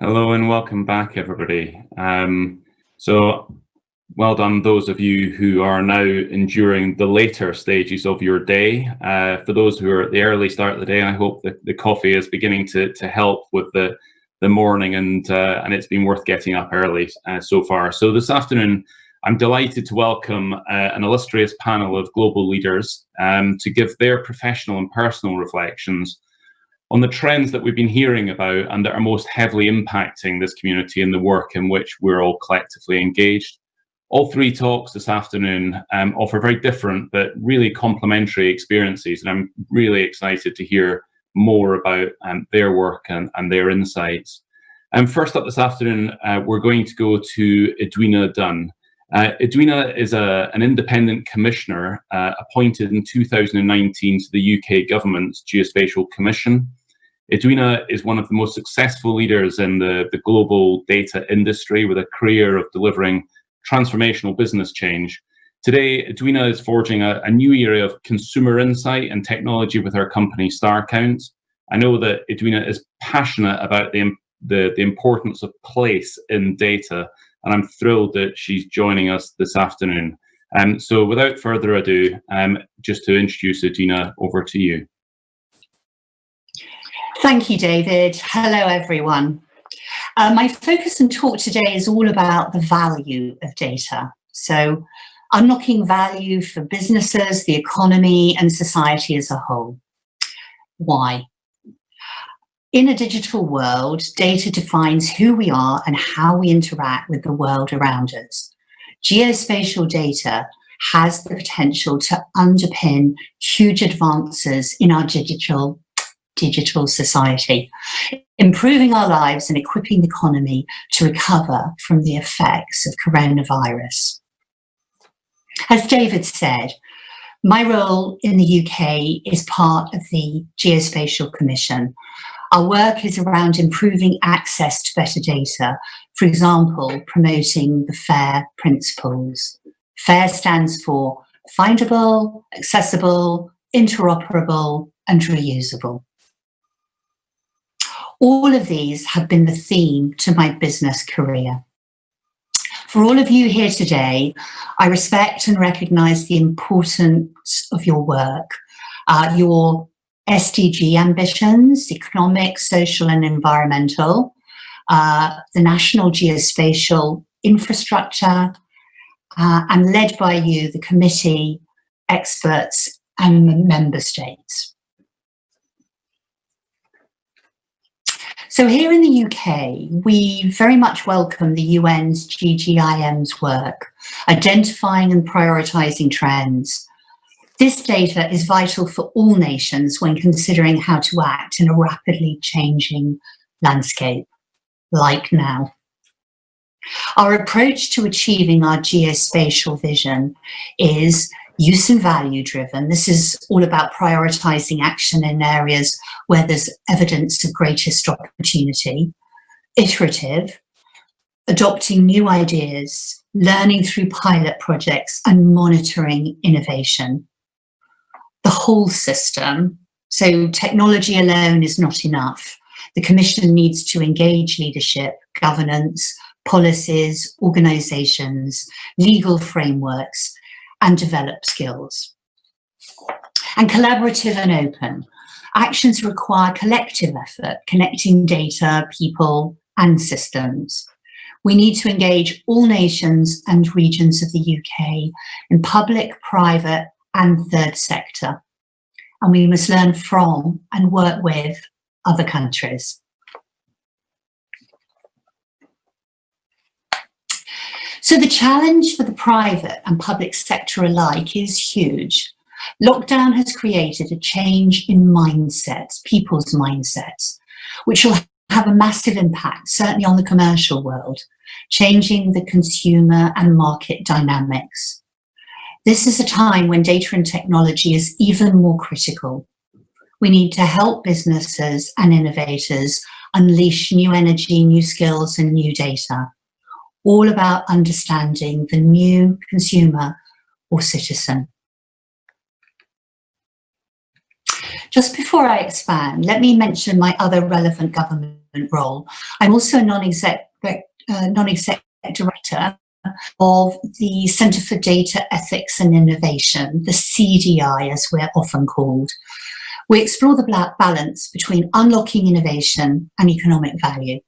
Hello and welcome back, everybody. So well done, those of you who are now enduring the later stages of your day. For those who are at the early start of the day, I hope that the coffee is beginning to help with the morning, and it's been worth getting up early so far. So this afternoon, I'm delighted to welcome an illustrious panel of global leaders to give their professional and personal reflections on the trends that we've been hearing about and that are most heavily impacting this community and the work in which we're all collectively engaged. All three talks this afternoon offer very different but really complementary experiences, and I'm really excited to hear more about their work and their insights. First up this afternoon, we're going to go to Edwina Dunn. Edwina is an independent commissioner appointed in 2019 to the UK government's Geospatial Commission. Edwina is one of the most successful leaders in the global data industry, with a career of delivering transformational business change. Today, Edwina is forging a new area of consumer insight and technology with her company StarCount. I know that Edwina is passionate about the importance of place in data, and I'm thrilled that she's joining us this afternoon. So without further ado, just to introduce Edwina, over to you. Thank you, David. Hello, everyone. My focus and talk today is all about the value of data. So unlocking value for businesses, the economy, and society as a whole. Why? In a digital world, data defines who we are and how we interact with the world around us. Geospatial data has the potential to underpin huge advances in our digital society, improving our lives and equipping the economy to recover from the effects of coronavirus. As David said, my role in the UK is part of the Geospatial Commission. Our work is around improving access to better data, for example, promoting the FAIR principles. FAIR stands for findable, accessible, interoperable, and reusable. All of these have been the theme to my business career. For all of you here today, I respect and recognise the importance of your work, your SDG ambitions, economic, social and environmental, the national geospatial infrastructure, and led by you, the committee, experts and member states. So here in the UK, we very much welcome the UN's GGIM's work, identifying and prioritising trends. This data is vital for all nations when considering how to act in a rapidly changing landscape, like now. Our approach to achieving our geospatial vision is use and value driven. This is all about prioritising action in areas where there's evidence of greatest opportunity, iterative, adopting new ideas, learning through pilot projects and monitoring innovation. The whole system, so technology alone is not enough. The Commission needs to engage leadership, governance, policies, organisations, legal frameworks, and develop skills. And collaborative and open. Actions require collective effort, connecting data, people, and systems. We need to engage all nations and regions of the UK in public, private, and third sector. And we must learn from and work with other countries. So the challenge for the private and public sector alike is huge. Lockdown has created a change in mindsets, people's mindsets, which will have a massive impact, certainly on the commercial world, changing the consumer and market dynamics. This is a time when data and technology is even more critical. We need to help businesses and innovators unleash new energy, new skills, and new data. All about understanding the new consumer or citizen. Just before I expand, let me mention my other relevant government role. I'm also a non-exec director of the Centre for Data Ethics and Innovation, the CDI as we're often called. We explore the balance between unlocking innovation and economic value,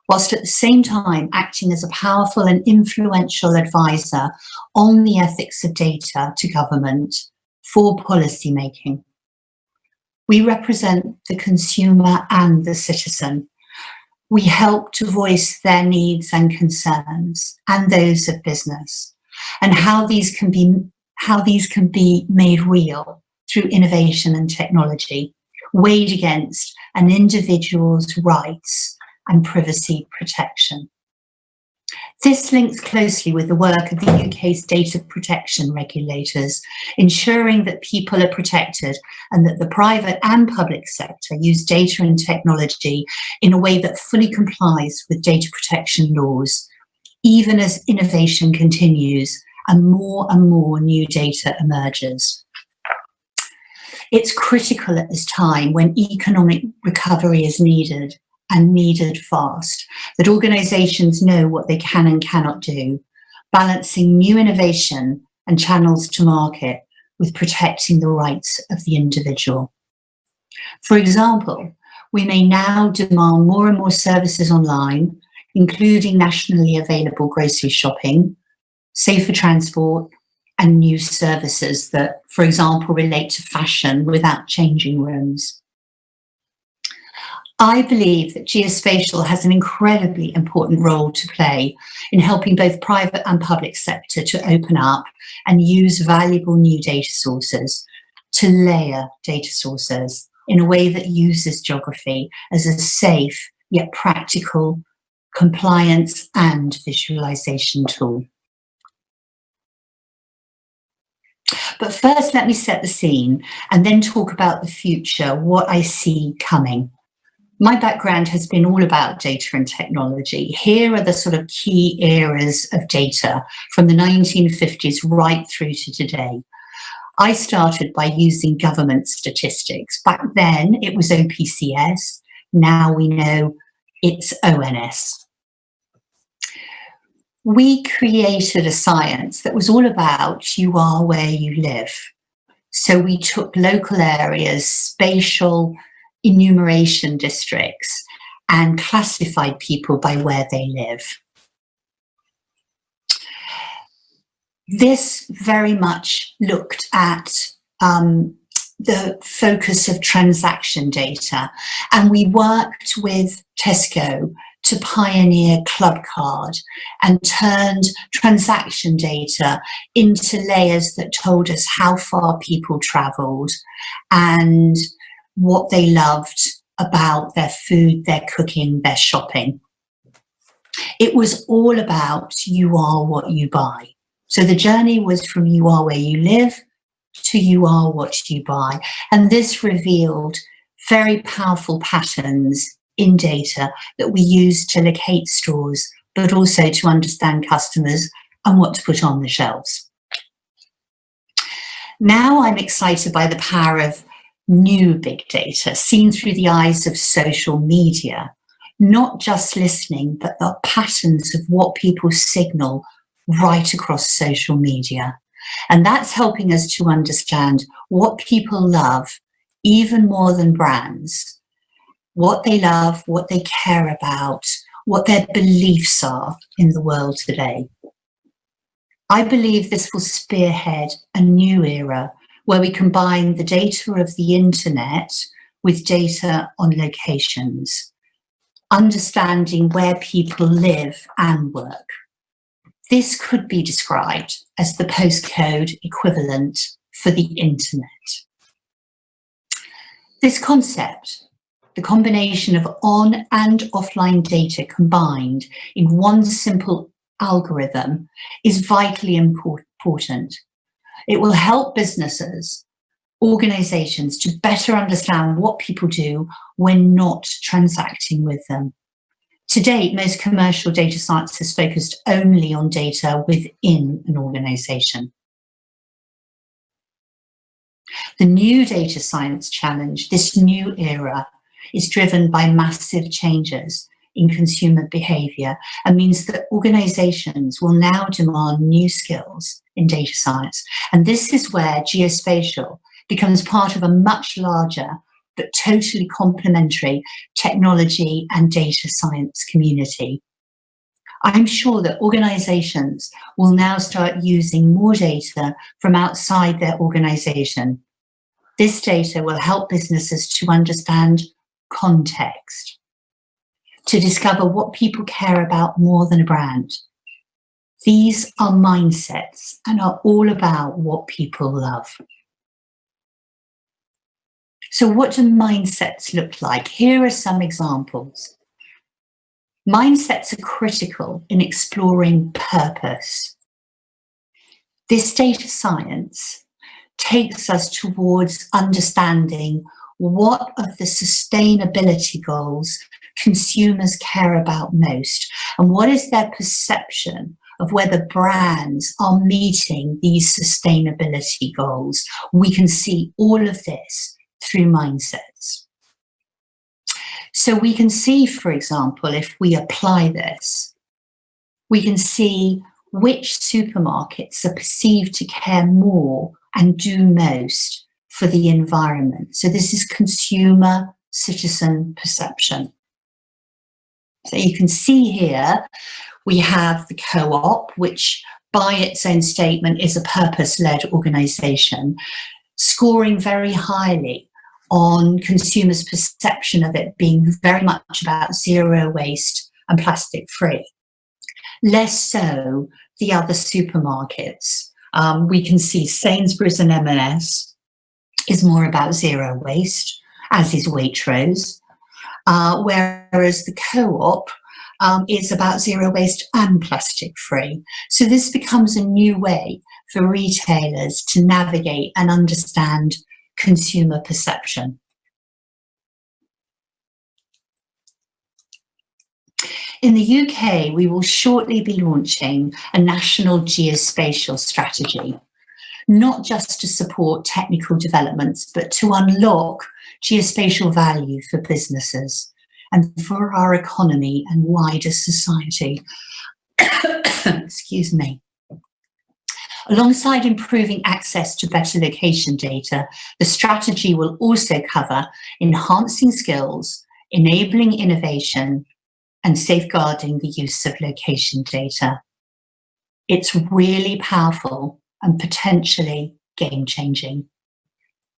whilst at the same time acting as a powerful and influential advisor on the ethics of data to government for policy making. We represent the consumer and the citizen. We help to voice their needs and concerns and those of business, and how these can be made real through innovation and technology, weighed against an individual's rights and privacy protection. This links closely with the work of the UK's data protection regulators, ensuring that people are protected and that the private and public sector use data and technology in a way that fully complies with data protection laws, even as innovation continues and more new data emerges. It's critical at this time when economic recovery is needed, and needed fast, that organisations know what they can and cannot do, balancing new innovation and channels to market with protecting the rights of the individual. For example, we may now demand more and more services online, including nationally available grocery shopping, safer transport, and new services that, for example, relate to fashion without changing rooms. I believe that geospatial has an incredibly important role to play in helping both private and public sector to open up and use valuable new data sources, to layer data sources in a way that uses geography as a safe yet practical compliance and visualization tool. But first, let me set the scene and then talk about the future, what I see coming. My background has been all about data and technology. Here are the sort of key eras of data from the 1950s right through to today. I started by using government statistics. Back then it was OPCS, now we know it's ONS. We created a science that was all about you are where you live. So we took local areas, spatial enumeration districts, and classified people by where they live. This very much looked at the focus of transaction data, and we worked with Tesco to pioneer Clubcard and turned transaction data into layers that told us how far people travelled and what they loved about their food, their cooking, their shopping. It was all about you are what you buy. So the journey was from you are where you live to you are what you buy. And this revealed very powerful patterns in data that we use to locate stores, but also to understand customers and what to put on the shelves. Now I'm excited by the power of new big data seen through the eyes of social media, not just listening, but the patterns of what people signal right across social media. And that's helping us to understand what people love even more than brands, what they love, what they care about, what their beliefs are in the world today. I believe this will spearhead a new era where we combine the data of the internet with data on locations, understanding where people live and work. This could be described as the postcode equivalent for the internet. This concept, the combination of on and offline data combined in one simple algorithm, is vitally important. It will help businesses, organisations to better understand what people do when not transacting with them. To date, most commercial data science has focused only on data within an organisation. The new data science challenge, this new era, is driven by massive changes in consumer behaviour and means that organisations will now demand new skills in data science. And this is where geospatial becomes part of a much larger but totally complementary technology and data science community. I'm sure that organisations will now start using more data from outside their organisation. This data will help businesses to understand context, to discover what people care about more than a brand. These are mindsets and are all about what people love. So what do mindsets look like? Here are some examples. Mindsets are critical in exploring purpose. This data science takes us towards understanding what of the sustainability goals consumers care about most, and what is their perception of whether brands are meeting these sustainability goals. We can see all of this through mindsets. So we can see, for example, if we apply this, we can see which supermarkets are perceived to care more and do most for the environment. So this is consumer citizen perception. So you can see here, we have the Co-op, which by its own statement is a purpose-led organisation, scoring very highly on consumers' perception of it being very much about zero waste and plastic free. Less so the other supermarkets. We can see Sainsbury's and M&S is more about zero waste, as is Waitrose, whereas the Co-op is about zero waste and plastic free. So this becomes a new way for retailers to navigate and understand consumer perception. In the UK, we will shortly be launching a national geospatial strategy, not just to support technical developments, but to unlock geospatial value for businesses and for our economy and wider society. Excuse me. Alongside improving access to better location data, the strategy will also cover enhancing skills, enabling innovation, and safeguarding the use of location data. It's really powerful and potentially game-changing.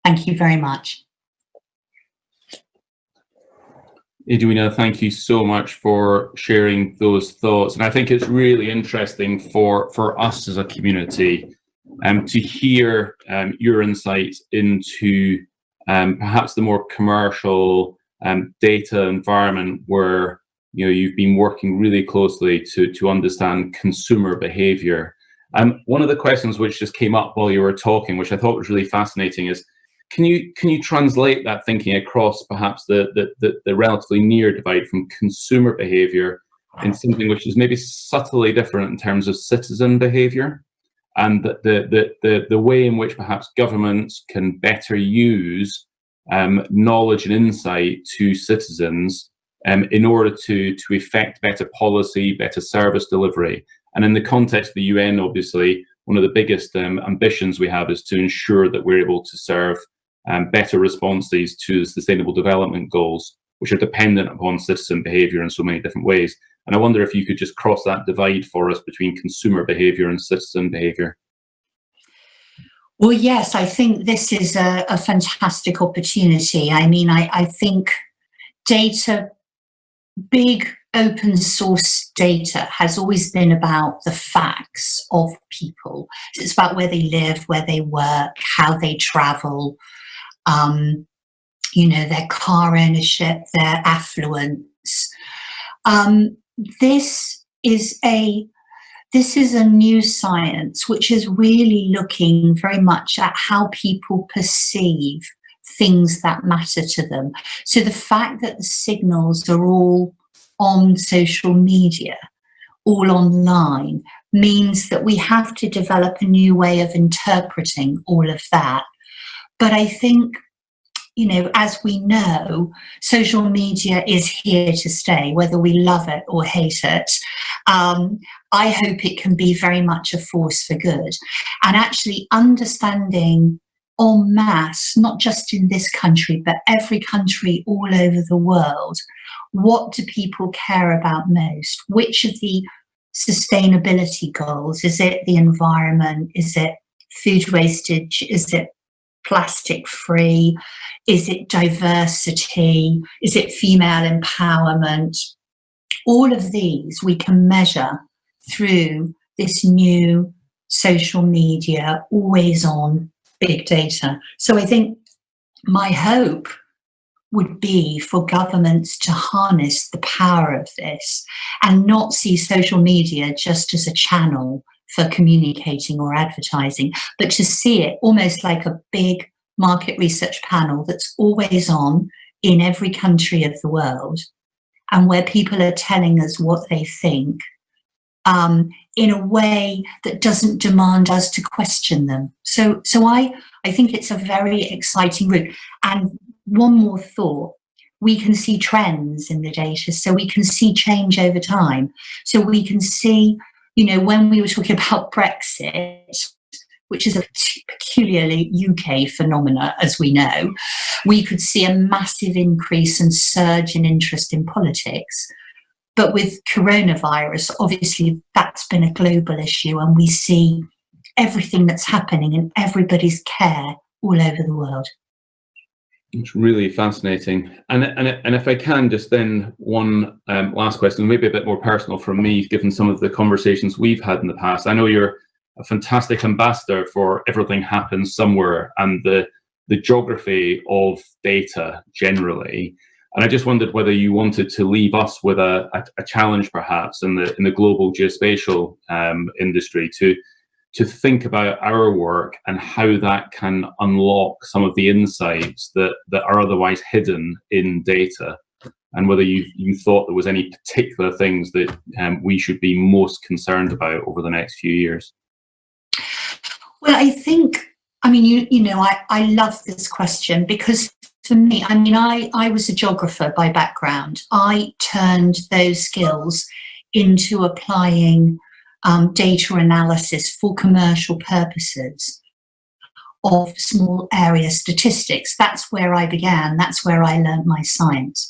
Thank you very much. Edwina, thank you so much for sharing those thoughts. And I think it's really interesting for us as a community to hear your insights into perhaps the more commercial data environment where you've been working really closely to understand consumer behavior. One of the questions which just came up while you were talking, which I thought was really fascinating, is can you translate that thinking across perhaps the relatively near divide from consumer behavior in something which is maybe subtly different in terms of citizen behavior, and the way in which perhaps governments can better use knowledge and insight to citizens in order to effect better policy, better service delivery. And in the context of the UN, obviously, one of the biggest ambitions we have is to ensure that we're able to serve better responses to sustainable development goals, which are dependent upon citizen behaviour in so many different ways. And I wonder if you could just cross that divide for us between consumer behaviour and citizen behaviour. Well, yes, I think this is a fantastic opportunity. I mean, I think data, big open source data, has always been about the facts of people. It's about where they live, where they work, how they travel, their car ownership, their affluence. This is a new science which is really looking very much at how people perceive things that matter to them. So the fact that the signals are all on social media, all online, means that we have to develop a new way of interpreting all of that. But I think you know, as we know, social media is here to stay, whether we love it or hate it. I hope it can be very much a force for good. And actually understanding en masse, not just in this country, but every country all over the world, what do people care about most? Which of the sustainability goals? Is it the environment? Is it food wastage? Is it plastic free? Is it diversity? Is it female empowerment? All of these we can measure through this new social media, always on big data. So I think my hope would be for governments to harness the power of this and not see social media just as a channel for communicating or advertising, but to see it almost like a big market research panel that's always on in every country of the world, and where people are telling us what they think in a way that doesn't demand us to question them. So I think it's a very exciting route. And one more thought, we can see trends in the data, so we can see change over time. So we can see, you know, when we were talking about Brexit, which is a peculiarly UK phenomena, as we know, we could see a massive increase and surge in interest in politics. But with coronavirus, obviously that's been a global issue, and we see everything that's happening and everybody's care all over the world. It's really fascinating. And if I can, just then one last question, maybe a bit more personal from me, given some of the conversations we've had in the past. I know you're a fantastic ambassador for Everything Happens Somewhere and the geography of data generally. And I just wondered whether you wanted to leave us with a challenge, perhaps, in the global geospatial industry to think about our work and how that can unlock some of the insights that are otherwise hidden in data, and whether you thought there was any particular things that we should be most concerned about over the next few years. Well, I think, I mean, you know, I love this question, because for me, I mean, I was a geographer by background. I turned those skills into applying data analysis for commercial purposes of small area statistics. That's where I began. That's where I learned my science.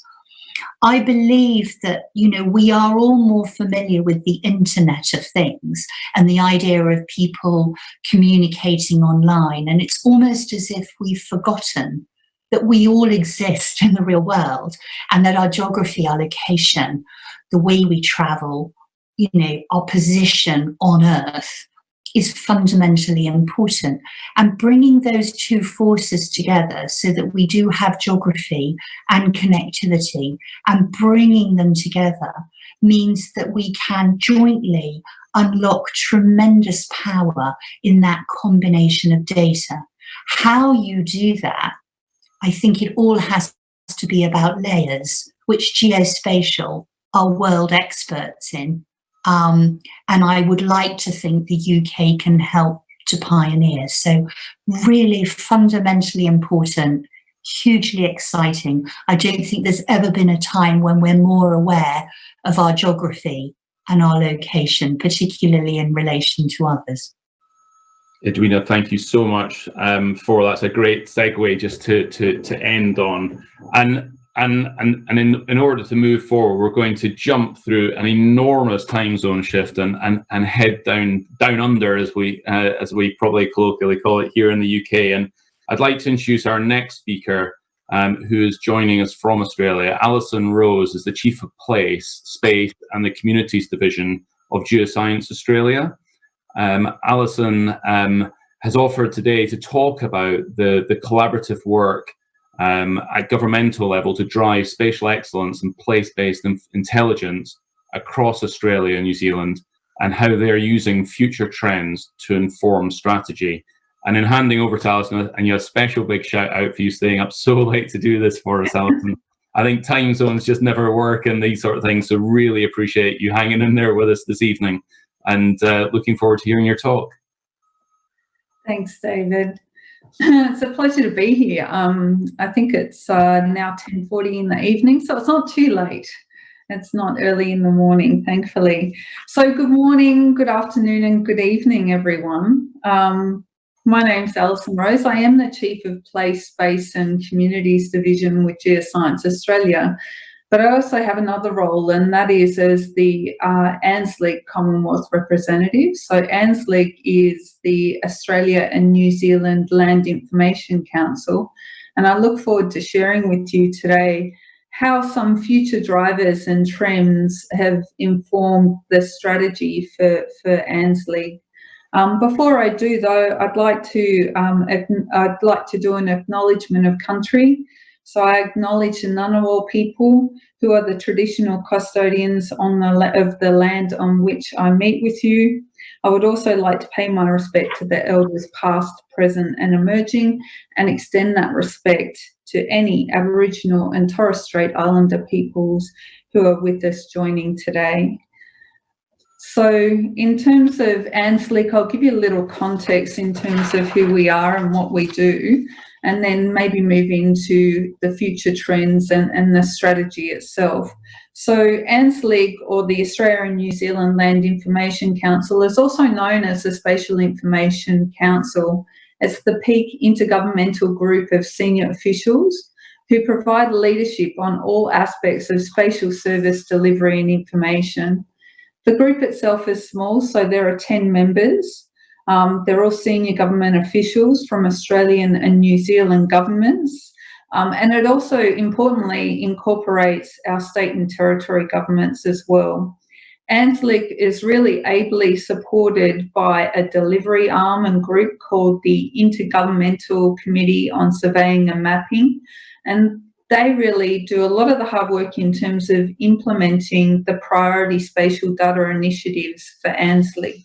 I believe that, you know, we are all more familiar with the Internet of Things and the idea of people communicating online. And it's almost as if we've forgotten that we all exist in the real world, and that our geography, our location, the way we travel, you know, our position on Earth is fundamentally important. And bringing those two forces together so that we do have geography and connectivity, and bringing them together means that we can jointly unlock tremendous power in that combination of data. How you do that, I think it all has to be about layers, which geospatial are world experts in. And I would like to think the UK can help to pioneer. So really fundamentally important, hugely exciting. I don't think there's ever been a time when we're more aware of our geography and our location, particularly in relation to others. Edwina, thank you so much for that. It's a great segue just to end on. And in order to move forward, we're going to jump through an enormous time zone shift and head down under, as we probably colloquially call it here in the UK. And I'd like to introduce our next speaker, who is joining us from Australia. Alison Rose is the Chief of Place, Space and the Communities Division of Geoscience Australia. Alison has offered today to talk about the collaborative work at governmental level to drive spatial excellence and place-based intelligence across Australia and New Zealand, and how they're using future trends to inform strategy. And in handing over to Alison, and you have a special big shout out for you staying up so late to do this for us, Alison. I think time zones just never work and these sort of things, so really appreciate you hanging in there with us this evening, and looking forward to hearing your talk. Thanks, David. It's a pleasure to be here. I think it's now 10:40 in the evening, so it's not too late. It's not early in the morning, thankfully. So good morning, good afternoon and good evening, everyone. My name's Alison Rose. I am the Chief of Place, Space and Communities Division with Geoscience Australia. But I also have another role, and that is as the ANZLIC Commonwealth Representative. So ANZLIC is the Australia and New Zealand Land Information Council, and I look forward to sharing with you today how some future drivers and trends have informed the strategy for ANZLIC. Before I do, though, I'd like to do an acknowledgement of country. So I acknowledge the Ngunnawal people, who are the traditional custodians of the land on which I meet with you. I would also like to pay my respect to the elders past, present and emerging, and extend that respect to any Aboriginal and Torres Strait Islander peoples who are with us joining today. So in terms of ANZLIC, I'll give you a little context in terms of who we are and what we do, and then maybe move into the future trends and the strategy itself. So ANZLIC, or the Australia and New Zealand Land Information Council, is also known as the Spatial Information Council. It's the peak intergovernmental group of senior officials who provide leadership on all aspects of spatial service delivery and information. The group itself is small, so there are 10 members. They're all senior government officials from Australian and New Zealand governments. And it also importantly incorporates our state and territory governments as well. ANZLIC is really ably supported by a delivery arm and group called the Intergovernmental Committee on Surveying and Mapping. And they really do a lot of the hard work in terms of implementing the priority spatial data initiatives for ANZLIC.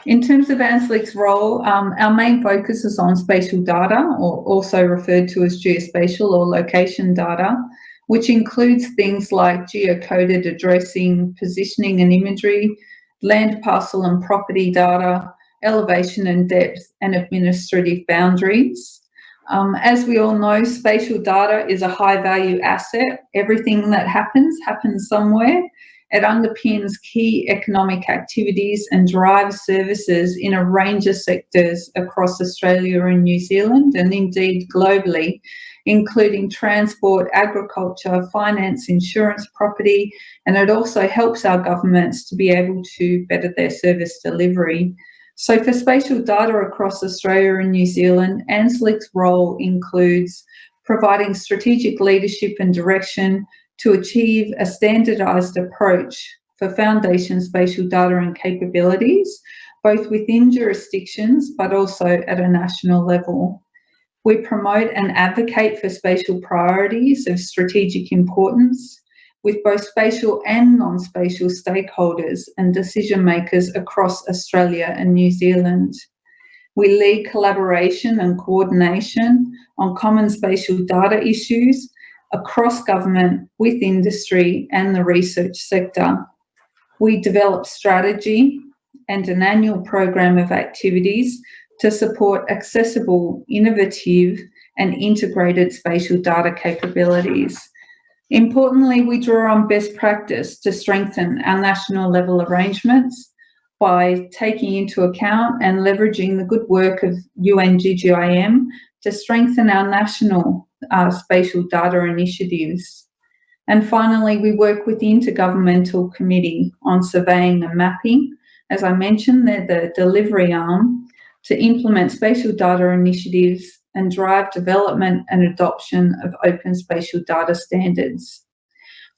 In terms of ANZLIC's role, our main focus is on spatial data, or also referred to as geospatial or location data, which includes things like geocoded addressing, positioning and imagery, land parcel and property data, elevation and depth, and administrative boundaries. As we all know, spatial data is a high-value asset. Everything that happens somewhere. It underpins key economic activities and drives services in a range of sectors across Australia and New Zealand, and indeed globally, including transport, agriculture, finance, insurance, property, and it also helps our governments to be able to better their service delivery. So for spatial data across Australia and New Zealand, ANZLIC's role includes providing strategic leadership and direction to achieve a standardised approach for foundation spatial data and capabilities, both within jurisdictions but also at a national level. We promote and advocate for spatial priorities of strategic importance with both spatial and non-spatial stakeholders and decision makers across Australia and New Zealand. We lead collaboration and coordination on common spatial data issues across government, with industry and the research sector. We develop strategy and an annual program of activities to support accessible, innovative and integrated spatial data capabilities. Importantly, we draw on best practice to strengthen our national level arrangements by taking into account and leveraging the good work of UN-GGIM to strengthen our national spatial data initiatives. And finally, we work with the Intergovernmental Committee on Surveying and Mapping. As I mentioned, they're the delivery arm to implement spatial data initiatives and drive development and adoption of open spatial data standards.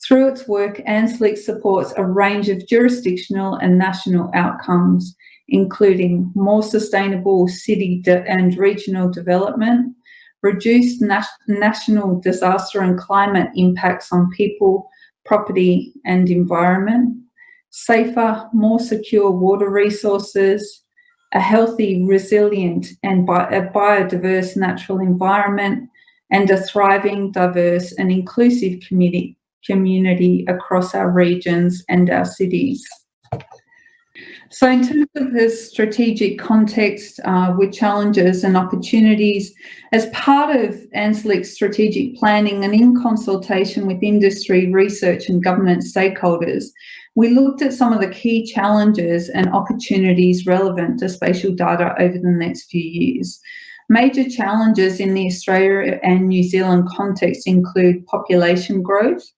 Through its work, ANZLIC supports a range of jurisdictional and national outcomes, including more sustainable city and regional development, reduced national disaster and climate impacts on people, property and environment, safer, more secure water resources, a healthy, resilient and a biodiverse natural environment, and a thriving, diverse and inclusive community across our regions and our cities. So in terms of the strategic context with challenges and opportunities, as part of ANZLIC's strategic planning and in consultation with industry, research and government stakeholders, we looked at some of the key challenges and opportunities relevant to spatial data over the next few years. Major challenges in the Australia and New Zealand context include population growth.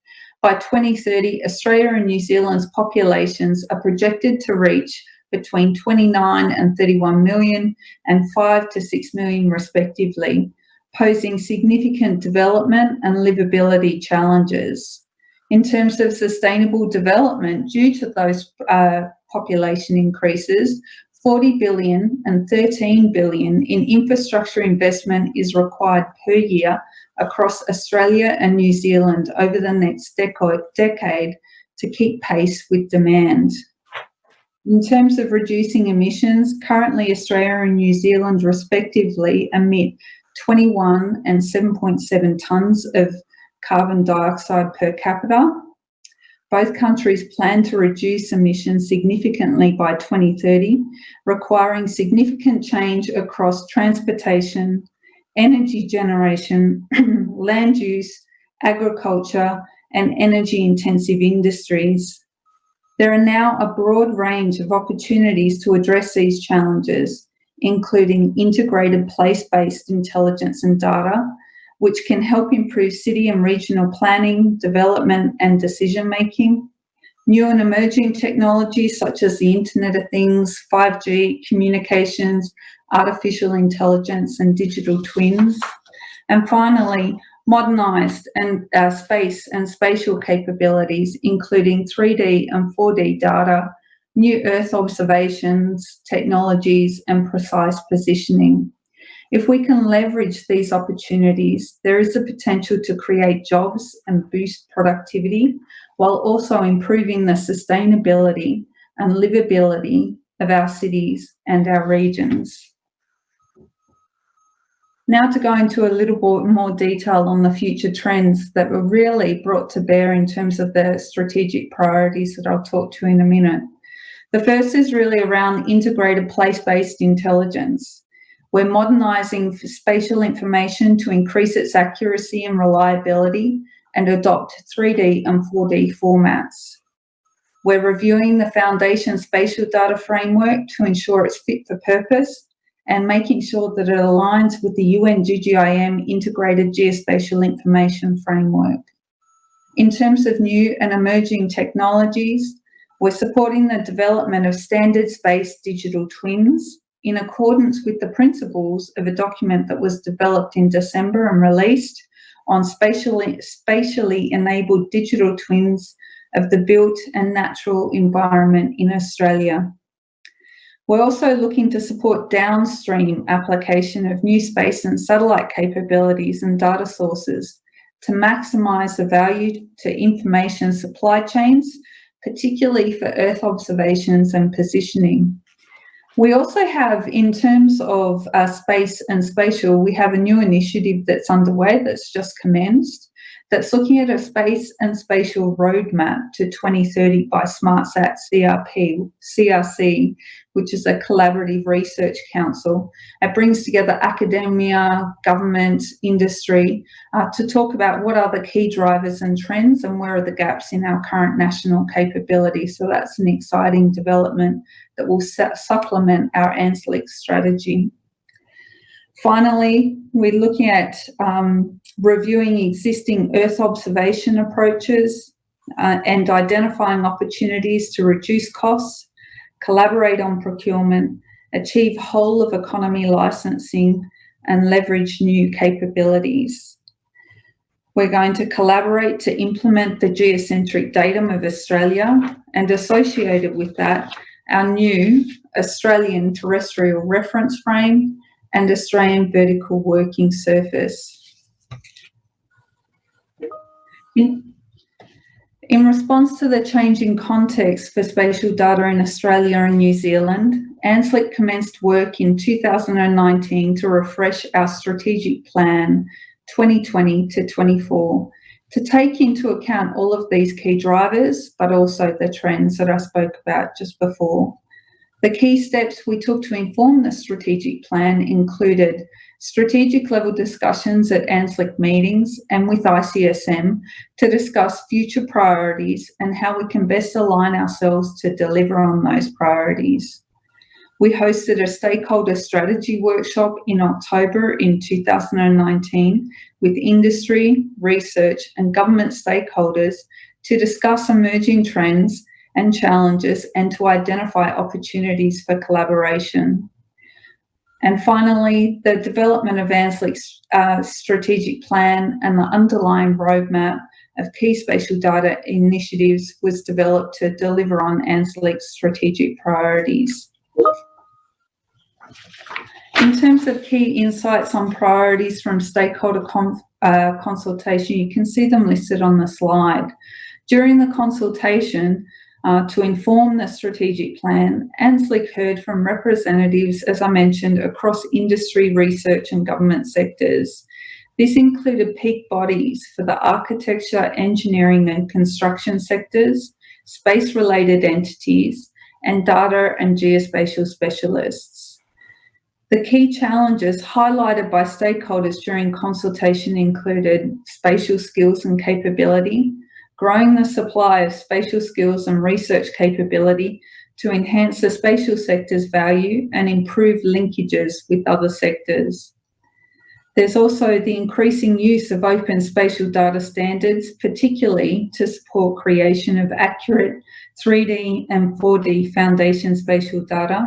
By 2030, Australia and New Zealand's populations are projected to reach between 29 and 31 million and 5 to 6 million respectively, posing significant development and livability challenges. In terms of sustainable development, due to those population increases, 40 billion and 13 billion in infrastructure investment is required per year across Australia and New Zealand over the next decade to keep pace with demand. In terms of reducing emissions, currently Australia and New Zealand respectively emit 21 and 7.7 tonnes of carbon dioxide per capita. Both countries plan to reduce emissions significantly by 2030, requiring significant change across transportation, energy generation, land use, agriculture, and energy-intensive industries. There are now a broad range of opportunities to address these challenges, including integrated place-based intelligence and data, which can help improve city and regional planning, development and decision-making. New and emerging technologies such as the Internet of Things, 5G, communications, artificial intelligence and digital twins. And finally, modernised and space and spatial capabilities, including 3D and 4D data, new Earth observations, technologies and precise positioning. If we can leverage these opportunities, there is the potential to create jobs and boost productivity while also improving the sustainability and livability of our cities and our regions. Now to go into a little bit more detail on the future trends that were really brought to bear in terms of the strategic priorities that I'll talk to in a minute. The first is really around integrated place-based intelligence. We're modernising spatial information to increase its accuracy and reliability and adopt 3D and 4D formats. We're reviewing the foundation spatial data framework to ensure it's fit for purpose and making sure that it aligns with the UN-GGIM integrated geospatial information framework. In terms of new and emerging technologies, we're supporting the development of standards-based digital twins in accordance with the principles of a document that was developed in December and released on spatially enabled digital twins of the built and natural environment in Australia. We're also looking to support downstream application of new space and satellite capabilities and data sources to maximise the value to information supply chains, particularly for Earth observations and positioning. We also have, in terms of space and spatial, we have a new initiative that's underway that's just commenced that's looking at a space and spatial roadmap to 2030 by SmartSat CRC, which is a collaborative research council. It brings together academia, government, industry to talk about what are the key drivers and trends and where are the gaps in our current national capability. So that's an exciting development that will supplement our ANZLIC strategy. Finally, we're looking at reviewing existing Earth observation approaches and identifying opportunities to reduce costs, collaborate on procurement, achieve whole of economy licensing and leverage new capabilities. We're going to collaborate to implement the geocentric datum of Australia and associated with that, our new Australian terrestrial reference frame and Australian vertical working surface. In response to the changing context for spatial data in Australia and New Zealand, ANZLIC commenced work in 2019 to refresh our strategic plan 2020 to 24 to take into account all of these key drivers, but also the trends that I spoke about just before. The key steps we took to inform the strategic plan included strategic level discussions at ANZLIC meetings and with ICSM to discuss future priorities and how we can best align ourselves to deliver on those priorities. We hosted a stakeholder strategy workshop in October in 2019 with industry, research and government stakeholders to discuss emerging trends and challenges and to identify opportunities for collaboration. And finally, the development of ANZLIC's strategic plan and the underlying roadmap of key spatial data initiatives was developed to deliver on ANZLIC's strategic priorities. In terms of key insights on priorities from stakeholder consultation, you can see them listed on the slide. During the consultation, to inform the strategic plan, ANZLIC heard from representatives, as I mentioned, across industry, research and government sectors. This included peak bodies for the architecture, engineering and construction sectors, space-related entities, and data and geospatial specialists. The key challenges highlighted by stakeholders during consultation included spatial skills and capability, growing the supply of spatial skills and research capability to enhance the spatial sector's value and improve linkages with other sectors. There's also the increasing use of open spatial data standards, particularly to support creation of accurate 3D and 4D foundation spatial data.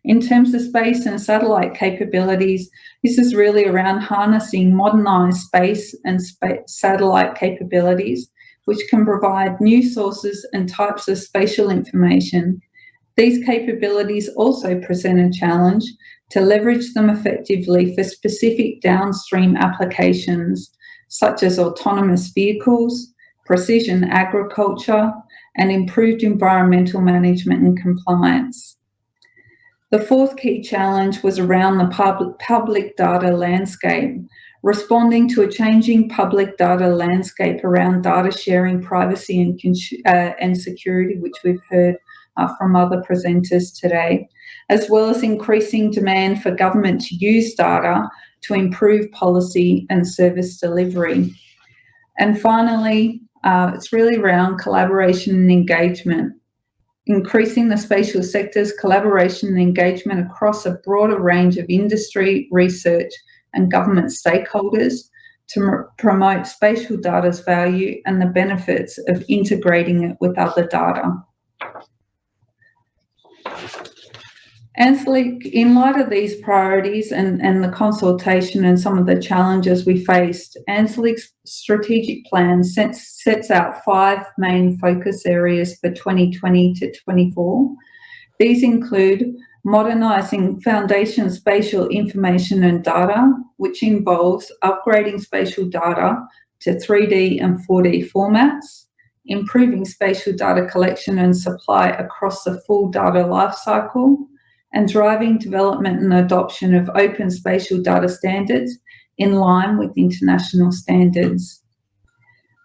In terms of space and satellite capabilities, this is really around harnessing modernised space and satellite capabilities, which can provide new sources and types of spatial information. These capabilities also present a challenge to leverage them effectively for specific downstream applications, such as autonomous vehicles, precision agriculture, and improved environmental management and compliance. The fourth key challenge was around the public data landscape, responding to a changing public data landscape around data sharing, privacy and security, which we've heard from other presenters today, as well as increasing demand for government to use data to improve policy and service delivery. And finally, it's really around collaboration and engagement, increasing the spatial sector's collaboration and engagement across a broader range of industry, research and government stakeholders to promote spatial data's value and the benefits of integrating it with other data. ANZLIC, in light of these priorities and the consultation and some of the challenges we faced, ANZLIC's strategic plan sets out 5 main focus areas for 2020 to 24. These include modernising foundation spatial information and data, which involves upgrading spatial data to 3D and 4D formats, improving spatial data collection and supply across the full data lifecycle, and driving development and adoption of open spatial data standards in line with international standards.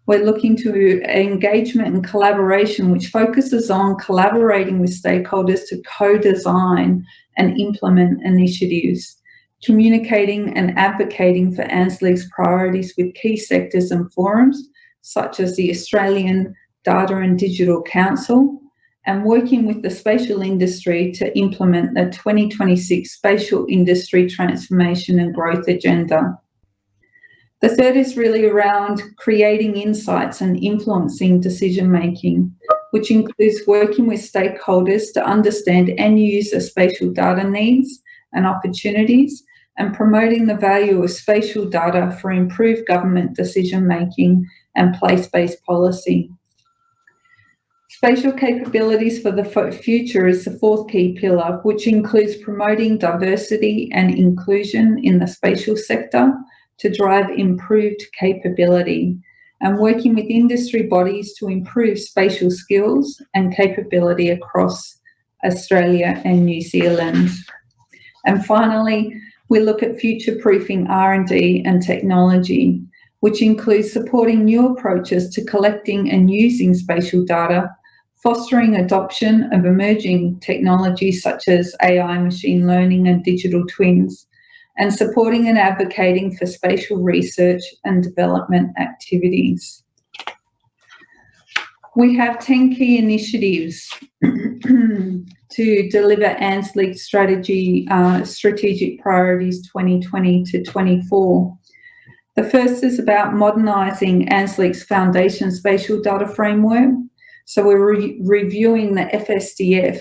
We're looking to engagement and collaboration, which focuses on collaborating with stakeholders to co-design and implement initiatives, communicating and advocating for ANZLIC's priorities with key sectors and forums, such as the Australian Data and Digital Council, and working with the spatial industry to implement the 2026 Spatial Industry Transformation and Growth Agenda. The third is really around creating insights and influencing decision-making, which includes working with stakeholders to understand end user spatial data needs and opportunities, and promoting the value of spatial data for improved government decision-making and place-based policy. Spatial capabilities for the future is the fourth key pillar, which includes promoting diversity and inclusion in the spatial sector to drive improved capability, and working with industry bodies to improve spatial skills and capability across Australia and New Zealand. And finally, we look at future-proofing R&D and technology, which includes supporting new approaches to collecting and using spatial data fostering adoption of emerging technologies such as AI, machine learning and digital twins, and supporting and advocating for spatial research and development activities. We have 10 key initiatives to deliver ANZLIC strategic priorities 2020 to 24. The first is about modernising ANZLIC's foundation spatial data framework. So we're reviewing the FSDF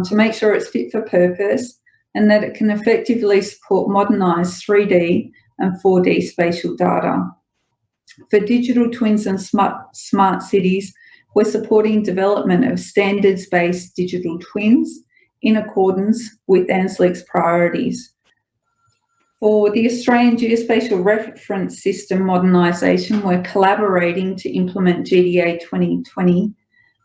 to make sure it's fit for purpose and that it can effectively support modernised 3D and 4D spatial data. For digital twins and smart cities, we're supporting development of standards-based digital twins in accordance with ANZLIC's priorities. For the Australian Geospatial Reference System modernisation, we're collaborating to implement GDA 2020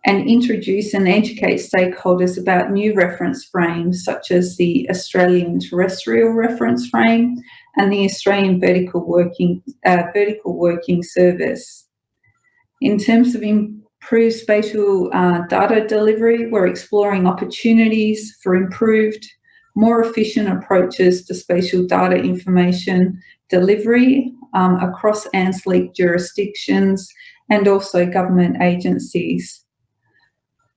and introduce and educate stakeholders about new reference frames such as the Australian Terrestrial Reference Frame and the Australian Vertical Working Service. In terms of improved spatial data delivery, we're exploring opportunities for improved, more efficient approaches to spatial data information delivery across ANZLIC jurisdictions and also government agencies.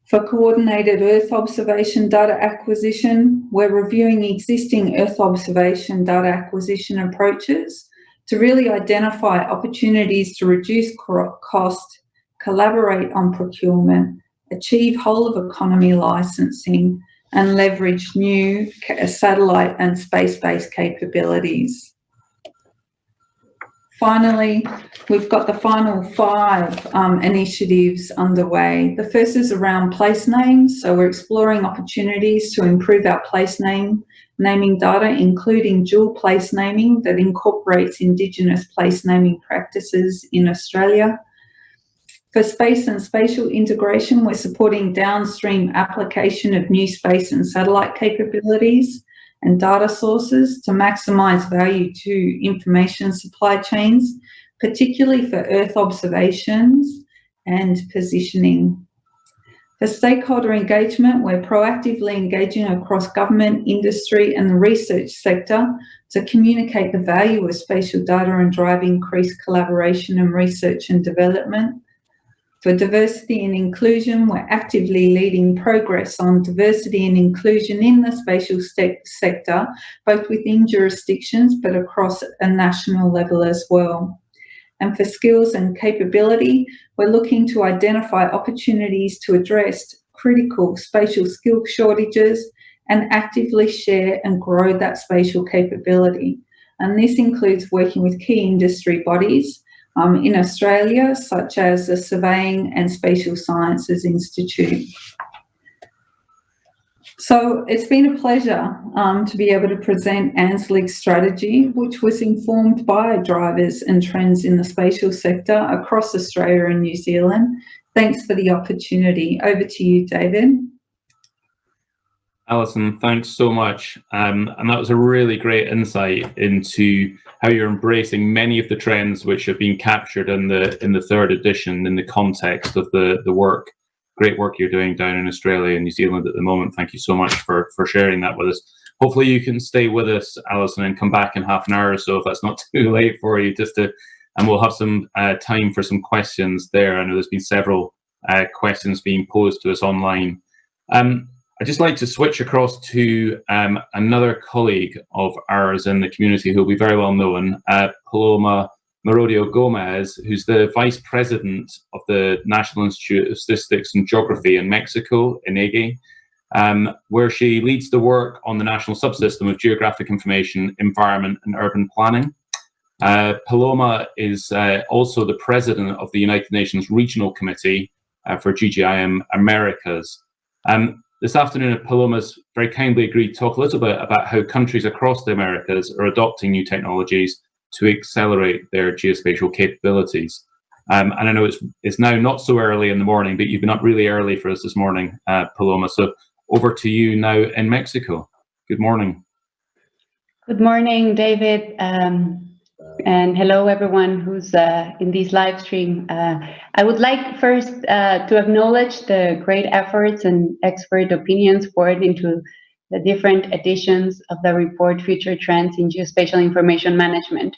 For coordinated Earth observation data acquisition, we're reviewing existing Earth observation data acquisition approaches to really identify opportunities to reduce cost, collaborate on procurement, achieve whole of economy licensing, and leverage new satellite and space-based capabilities. Finally, we've got the final 5 initiatives underway. The first is around place names. So we're exploring opportunities to improve our place naming data, including dual place naming that incorporates Indigenous place naming practices in Australia. For space and spatial integration, we're supporting downstream application of new space and satellite capabilities and data sources to maximise value to information supply chains, particularly for Earth observations and positioning. For stakeholder engagement, we're proactively engaging across government, industry and the research sector to communicate the value of spatial data and drive increased collaboration and research and development. For diversity and inclusion, we're actively leading progress on diversity and inclusion in the spatial sector, both within jurisdictions but across a national level as well. And for skills and capability, we're looking to identify opportunities to address critical spatial skill shortages and actively share and grow that spatial capability. And this includes working with key industry bodies in Australia, such as the Surveying and Spatial Sciences Institute. So it's been a pleasure to be able to present ANZLIC's strategy, which was informed by drivers and trends in the spatial sector across Australia and New Zealand. Thanks for the opportunity. Over to you, David. Alison, thanks so much. And that was a really great insight into how you're embracing many of the trends which have been captured in the 3rd edition in the context of the great work you're doing down in Australia and New Zealand at the moment. Thank you so much for sharing that with us. Hopefully you can stay with us, Alison, and come back in half an hour or so if that's not too late for you, and we'll have some time for some questions there. I know there's been several questions being posed to us online. I'd just like to switch across to another colleague of ours in the community who will be very well known, Paloma Merodio Gomez, who's the Vice President of the National Institute of Statistics and Geography in Mexico, INEGI, where she leads the work on the National Subsystem of Geographic Information, Environment and Urban Planning. Paloma is also the President of the United Nations Regional Committee for GGIM Americas. This afternoon, Paloma's very kindly agreed to talk a little bit about how countries across the Americas are adopting new technologies to accelerate their geospatial capabilities. And I know it's now not so early in the morning, but you've been up really early for us this morning, Paloma. So over to you now in Mexico. Good morning. Good morning, David. And hello everyone who's in this live stream. I would like first to acknowledge the great efforts and expert opinions poured into the different editions of the report Future Trends in Geospatial Information Management.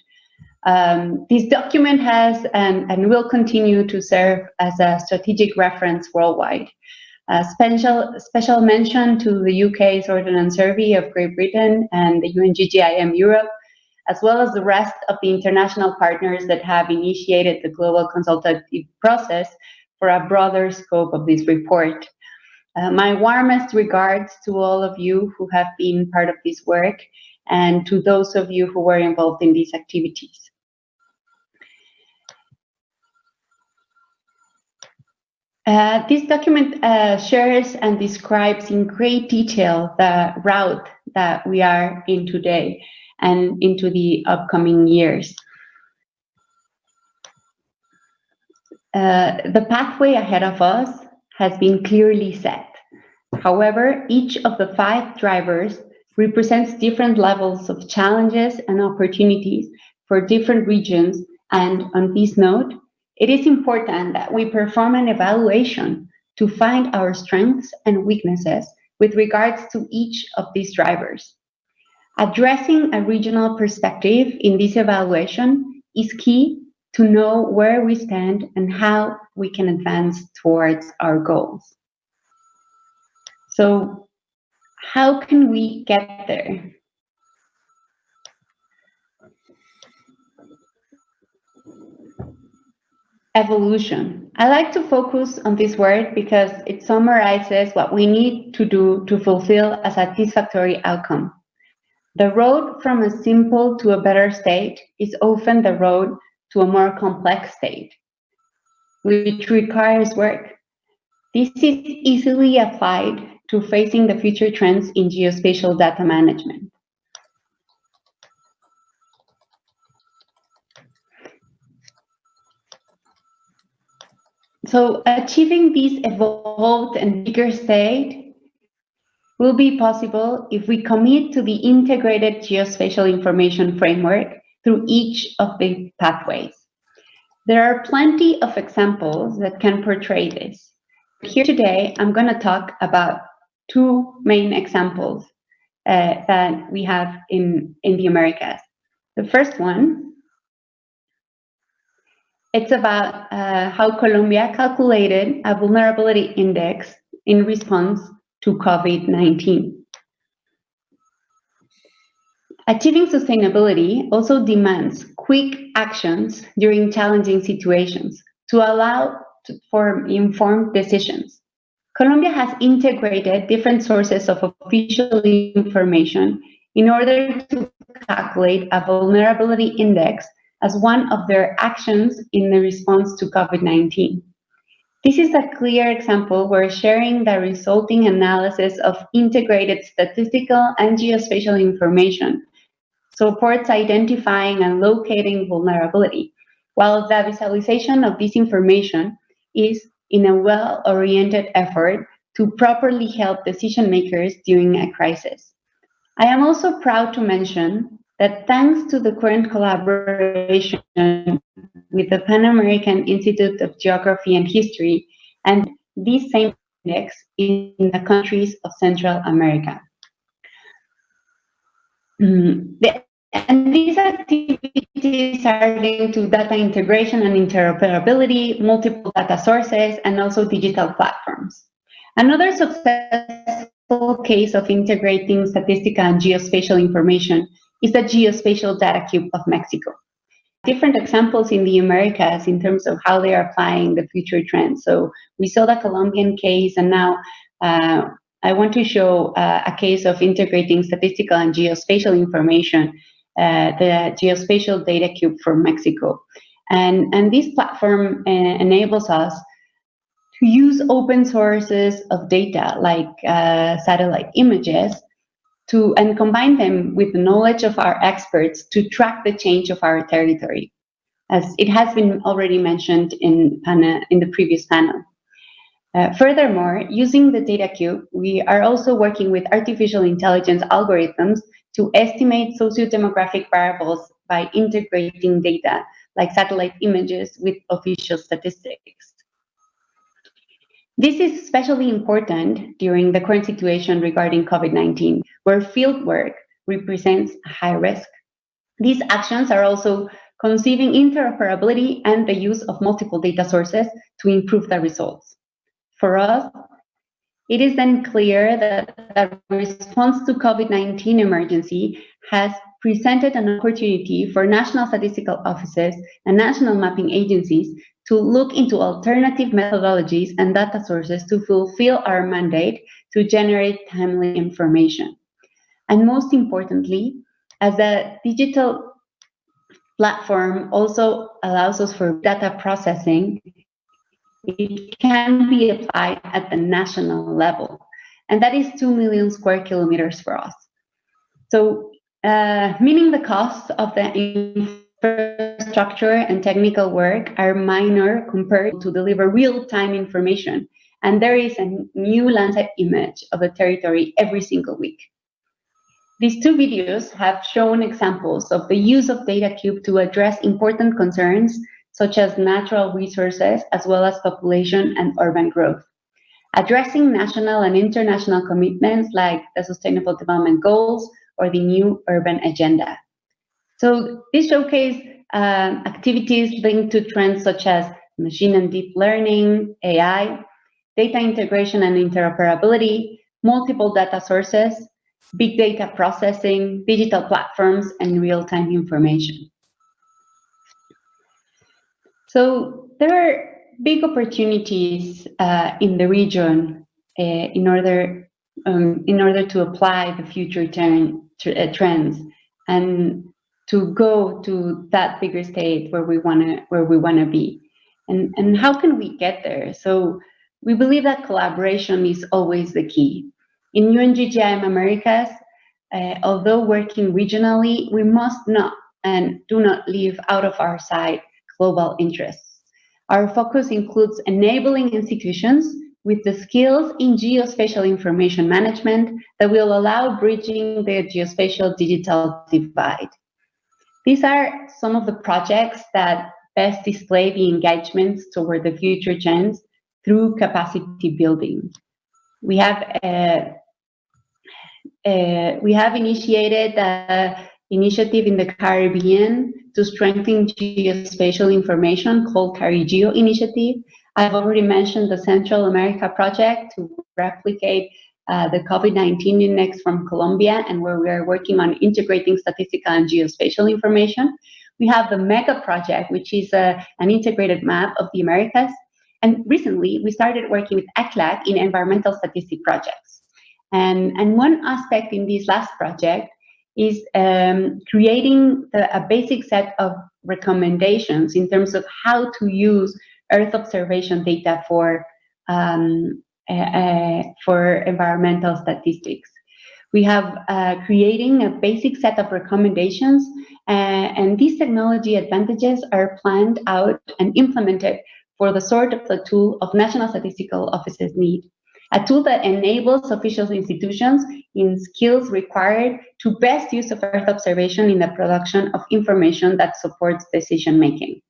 This document has and will continue to serve as a strategic reference worldwide. Special mention to the UK's Ordnance Survey of Great Britain and the UN-GGIM Europe, as well as the rest of the international partners that have initiated the global consultative process for a broader scope of this report. My warmest regards to all of you who have been part of this work and to those of you who were involved in these activities. This document shares and describes in great detail the route that we are in today and into the upcoming years. The pathway ahead of us has been clearly set. However, each of the 5 drivers represents different levels of challenges and opportunities for different regions, and on this note, it is important that we perform an evaluation to find our strengths and weaknesses with regards to each of these drivers. Addressing a regional perspective in this evaluation is key to know where we stand and how we can advance towards our goals. So, how can we get there? Evolution. I like to focus on this word because it summarizes what we need to do to fulfill a satisfactory outcome. The road from a simple to a better state is often the road to a more complex state, which requires work. This is easily applied to facing the future trends in geospatial data management. So achieving this evolved and bigger state will be possible if we commit to the integrated geospatial information framework through each of the pathways. There are plenty of examples that can portray this. Here today, I'm going to talk about 2 main examples that we have in the Americas. The first one, it's about how Colombia calculated a vulnerability index in response to COVID-19. Achieving sustainability also demands quick actions during challenging situations to allow for informed decisions. Colombia has integrated different sources of official information in order to calculate a vulnerability index as one of their actions in the response to COVID-19. This is a clear example where sharing the resulting analysis of integrated statistical and geospatial information supports identifying and locating vulnerability, while the visualization of this information is in a well-oriented effort to properly help decision makers during a crisis. I am also proud to mention that thanks to the current collaboration with the Pan American Institute of Geography and History and this same index in the countries of Central America. And these activities are linked to data integration and interoperability, multiple data sources, and also digital platforms. Another successful case of integrating statistical and geospatial information is the Geospatial Data Cube of Mexico. Different examples in the Americas in terms of how they are applying the future trends. So we saw the Colombian case, and now I want to show a case of integrating statistical and geospatial information, the Geospatial Data Cube for Mexico. And this platform enables us to use open sources of data like satellite images and combine them with the knowledge of our experts to track the change of our territory, as it has been already mentioned in the previous panel. Furthermore, using the data cube, we are also working with artificial intelligence algorithms to estimate socio-demographic variables by integrating data like satellite images with official statistics. This is especially important during the current situation regarding COVID-19, where fieldwork represents a high risk. These actions are also conceiving interoperability and the use of multiple data sources to improve the results. For us, it is then clear that the response to COVID-19 emergency has presented an opportunity for national statistical offices and national mapping agencies to look into alternative methodologies and data sources to fulfill our mandate to generate timely information. And most importantly, as the digital platform also allows us for data processing, it can be applied at the national level. And that is 2 million square kilometers for us. So, meaning the cost of the infrastructure and technical work are minor compared to deliver real-time information. And there is a new landscape image of the territory every single week. These two videos have shown examples of the use of DataCube to address important concerns such as natural resources, as well as population and urban growth, addressing national and international commitments like the Sustainable Development Goals or the new urban agenda. So this showcase activities linked to trends such as machine and deep learning, AI, data integration and interoperability, multiple data sources, big data processing, digital platforms, and real-time information. So there are big opportunities in the region in order to apply the future trends and to go to that bigger state where we wanna be. And how can we get there? So we believe that collaboration is always the key. In UN-GGIM Americas, although working regionally, we must not and do not leave out of our sight global interests. Our focus includes enabling institutions with the skills in geospatial information management that will allow bridging the geospatial digital divide. These are some of the projects that best display the engagements toward the future trends through capacity building. We have initiated an initiative in the Caribbean to strengthen geospatial information called CariGeo Initiative. I've already mentioned the Central America project to replicate the COVID-19 index from Colombia, and where we are working on integrating statistical and geospatial information. We have the MEGA project, which is an integrated map of the Americas. And recently, we started working with ANZLIC in environmental statistic projects. And one aspect in this last project is creating a basic set of recommendations in terms of how to use Earth observation data for environmental statistics. We have creating a basic set of recommendations, and these technology advantages are planned out and implemented for the sort of the tool of national statistical offices need. A tool that enables official institutions in skills required to best use of Earth observation in the production of information that supports decision making.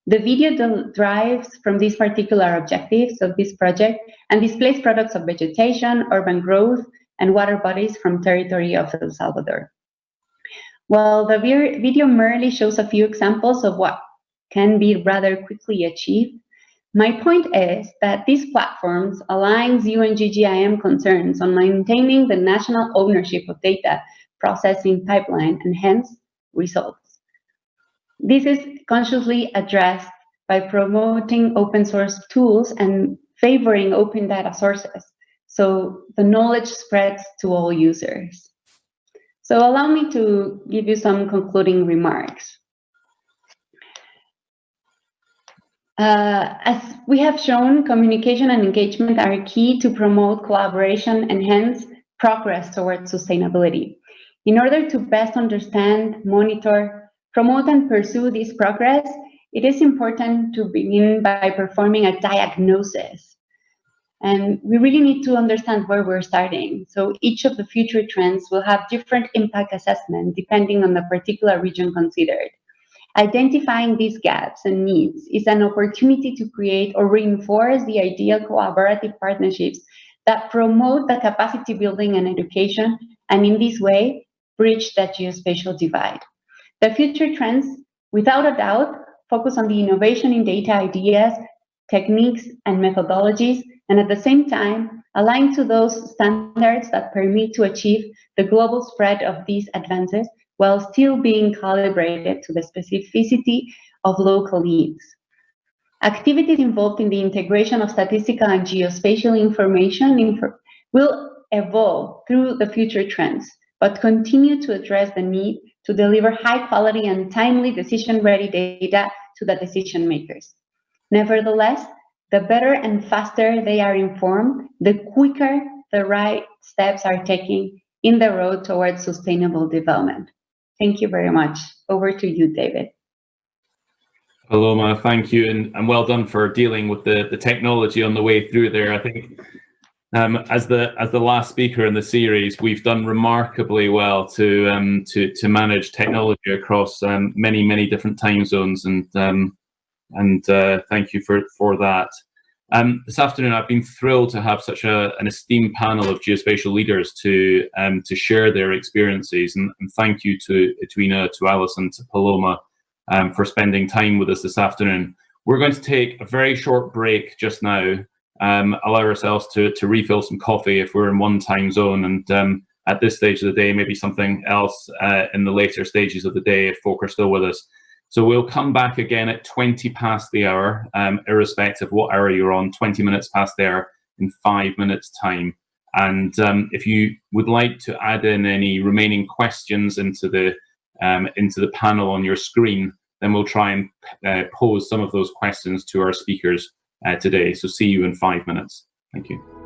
The video derives from these particular objectives of this project and displays products of vegetation, urban growth, and water bodies from territory of El Salvador. While the video merely shows a few examples of what can be rather quickly achieved, my point is that these platforms aligns UN-GGIM concerns on maintaining the national ownership of data processing pipeline and hence results. This is consciously addressed by promoting open source tools and favoring open data sources, so the knowledge spreads to all users. So allow me to give you some concluding remarks. As we have shown, communication and engagement are key to promote collaboration and hence progress towards sustainability. In order to best understand, monitor, promote and pursue this progress, it is important to begin by performing a diagnosis. And we really need to understand where we're starting. So each of the future trends will have different impact assessment depending on the particular region considered. Identifying these gaps and needs is an opportunity to create or reinforce the ideal collaborative partnerships that promote the capacity building and education, and in this way, bridge that geospatial divide. The future trends, without a doubt, focus on the innovation in data ideas, techniques, and methodologies, and at the same time, align to those standards that permit to achieve the global spread of these advances while still being calibrated to the specificity of local needs. Activities involved in the integration of statistical and geospatial information will evolve through the future trends, but continue to address the need to deliver high quality and timely decision-ready data to the decision makers. Nevertheless, the better and faster they are informed, the quicker the right steps are taken in the road towards sustainable development. Thank you very much. Over to you, David. Paloma, thank you, and well done for dealing with the technology on the way through there. I think as the last speaker in the series, we've done remarkably well to manage technology across many different time zones, and thank you for that. This afternoon, I've been thrilled to have such an esteemed panel of geospatial leaders to share their experiences, and thank you to Edwina, to Alison, to Paloma for spending time with us this afternoon. We're going to take a very short break just now, allow ourselves to refill some coffee if we're in one time zone, and at this stage of the day, maybe something else in the later stages of the day if folk are still with us. So we'll come back again at 20 past the hour, irrespective of what hour you're on, 20 minutes past the hour in 5 minutes time. And if you would like to add in any remaining questions into the panel on your screen, then we'll try and pose some of those questions to our speakers today. So see you in 5 minutes. Thank you.